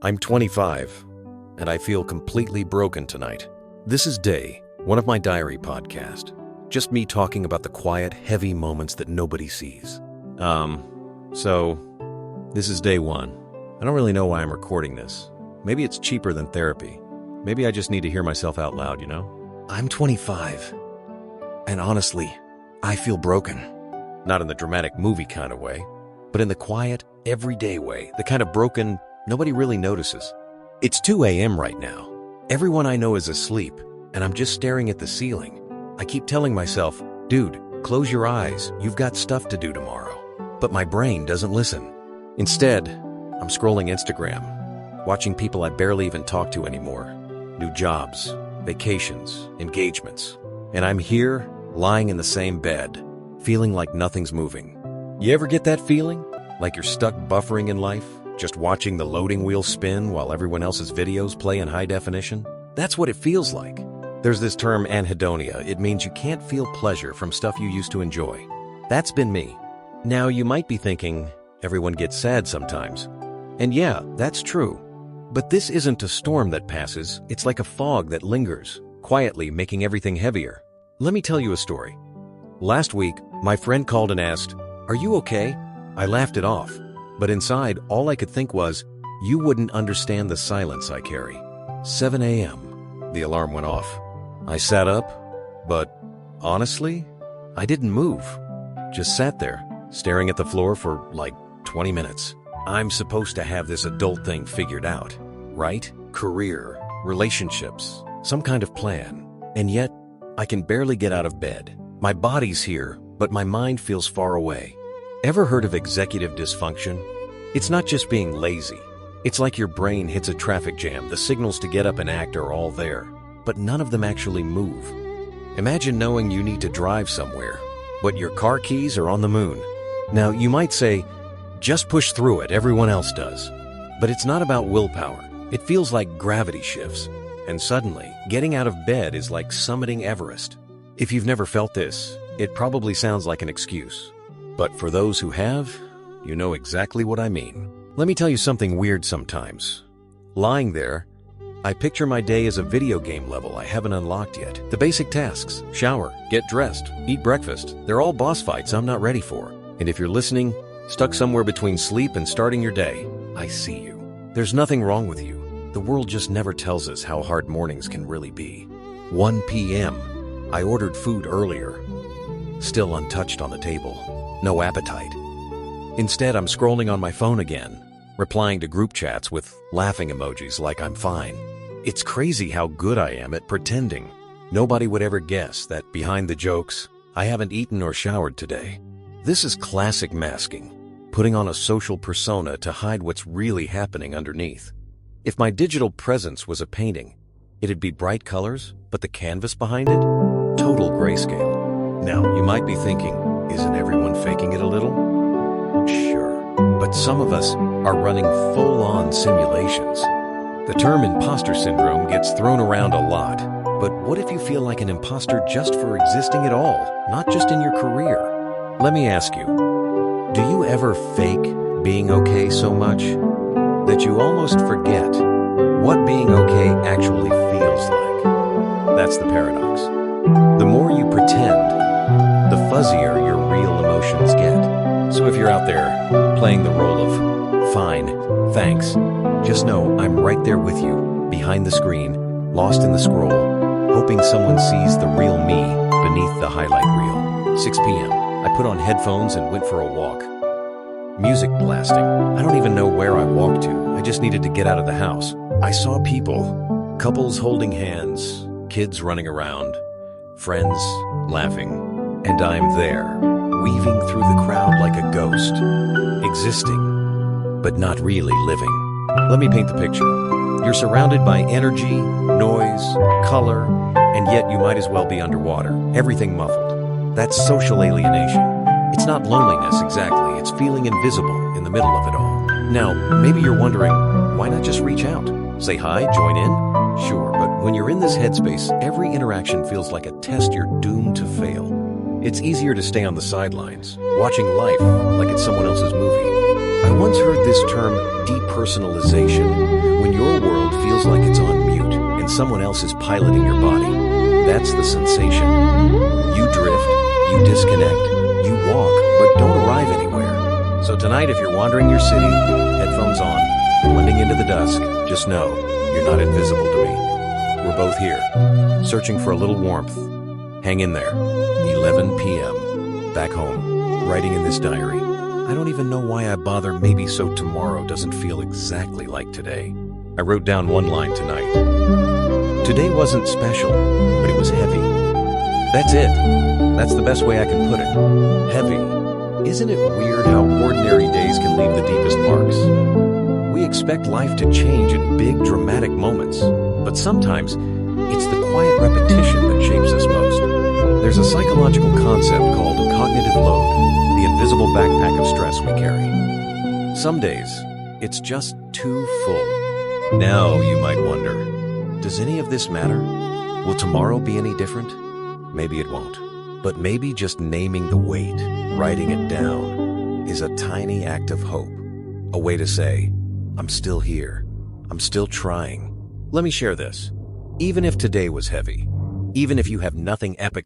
I'm 25, and I feel completely broken tonight. This is Day, one of my diary podcast. Just me talking about the quiet, heavy moments that nobody sees. So, this is day one. I don't really know why I'm recording this. Maybe it's cheaper than therapy. Maybe I just need to hear myself out loud, you know? I'm 25, and honestly, I feel broken. Not in the dramatic movie kind of way, but in the quiet, everyday way, the kind of broken nobody really notices. It's 2 a.m. right now. Everyone I know is asleep, and I'm just staring at the ceiling. I keep telling myself, dude, close your eyes, you've got stuff to do tomorrow. But my brain doesn't listen. Instead, I'm scrolling Instagram, watching people I barely even talk to anymore. New jobs, vacations, engagements. And I'm here, lying in the same bed, feeling like nothing's moving. You ever get that feeling? Like you're stuck buffering in life? Just watching the loading wheel spin while everyone else's videos play in high definition? That's what it feels like. There's this term anhedonia. It means you can't feel pleasure from stuff you used to enjoy. That's been me. Now you might be thinking, everyone gets sad sometimes. And yeah, that's true. But this isn't a storm that passes. It's like a fog that lingers, quietly making everything heavier. Let me tell you a story. Last week, my friend called and asked, "Are you okay?" I laughed it off. But inside, all I could think was, you wouldn't understand the silence I carry. 7 a.m. The alarm went off. I sat up, but honestly, I didn't move. Just sat there, staring at the floor for like 20 minutes. I'm supposed to have this adult thing figured out, right? Career, relationships, some kind of plan. And yet, I can barely get out of bed. My body's here, but my mind feels far away. Ever heard of executive dysfunction? It's not just being lazy. It's like your brain hits a traffic jam. The signals to get up and act are all there, but none of them actually move. Imagine knowing you need to drive somewhere, but your car keys are on the moon. Now, you might say, just push through it, everyone else does. But it's not about willpower. It feels like gravity shifts. And suddenly, getting out of bed is like summiting Everest. If you've never felt this, it probably sounds like an excuse. But for those who have, you know exactly what I mean. Let me tell you something weird sometimes. Lying there, I picture my day as a video game level I haven't unlocked yet. The basic tasks, shower, get dressed, eat breakfast, they're all boss fights I'm not ready for. And if you're listening, stuck somewhere between sleep and starting your day, I see you. There's nothing wrong with you. The world just never tells us how hard mornings can really be. 1 p.m. I ordered food earlier. Still untouched on the table. No appetite. Instead, I'm scrolling on my phone again, replying to group chats with laughing emojis like I'm fine. It's crazy how good I am at pretending. Nobody would ever guess that behind the jokes, I haven't eaten or showered today. This is classic masking, putting on a social persona to hide what's really happening underneath. If my digital presence was a painting, it'd be bright colors, but the canvas behind it? Total grayscale. Now, you might be thinking, isn't everyone faking it a little? Sure, but some of us are running full-on simulations. The term imposter syndrome gets thrown around a lot, but what if you feel like an imposter just for existing at all, not just in your career? Let me ask you, do you ever fake being okay so much that you almost forget what being okay actually feels like? That's the paradox. The more you pretend, the fuzzier your real emotions get. So if you're out there playing the role of fine, thanks, just know I'm right there with you, behind the screen, lost in the scroll, hoping someone sees the real me beneath the highlight reel. 6 p.m. I put on headphones and went for a walk. Music blasting. I don't even know where I walked to. I just needed to get out of the house. I saw people, couples holding hands, kids running around, friends laughing. And I'm there, weaving through the crowd like a ghost, existing, but not really living. Let me paint the picture. You're surrounded by energy, noise, color, and yet you might as well be underwater, everything muffled. That's social alienation. It's not loneliness exactly, it's feeling invisible in the middle of it all. Now, maybe you're wondering, why not just reach out? Say hi, join in? Sure, but when you're in this headspace, every interaction feels like a test you're doomed to fail. It's easier to stay on the sidelines, watching life like it's someone else's movie. I once heard this term depersonalization, when your world feels like it's on mute and someone else is piloting your body. That's the sensation. You drift, you disconnect, you walk, but don't arrive anywhere. So tonight, if you're wandering your city, headphones on, blending into the dusk, just know you're not invisible to me. We're both here, searching for a little warmth. Hang in there. 11 p.m. Back home, writing in this diary. I don't even know why I bother, maybe so tomorrow doesn't feel exactly like today. I wrote down one line tonight. Today wasn't special, but it was heavy. That's it. That's the best way I can put it. Heavy. Isn't it weird how ordinary days can leave the deepest marks? We expect life to change in big, dramatic moments, but sometimes it's the quiet repetition that shapes us most. There's a psychological concept called cognitive load, the invisible backpack of stress we carry. Some days, it's just too full. Now, you might wonder, does any of this matter? Will tomorrow be any different? Maybe it won't. But maybe just naming the weight, writing it down, is a tiny act of hope. A way to say, I'm still here. I'm still trying. Let me share this. Even if today was heavy, even if you have nothing epic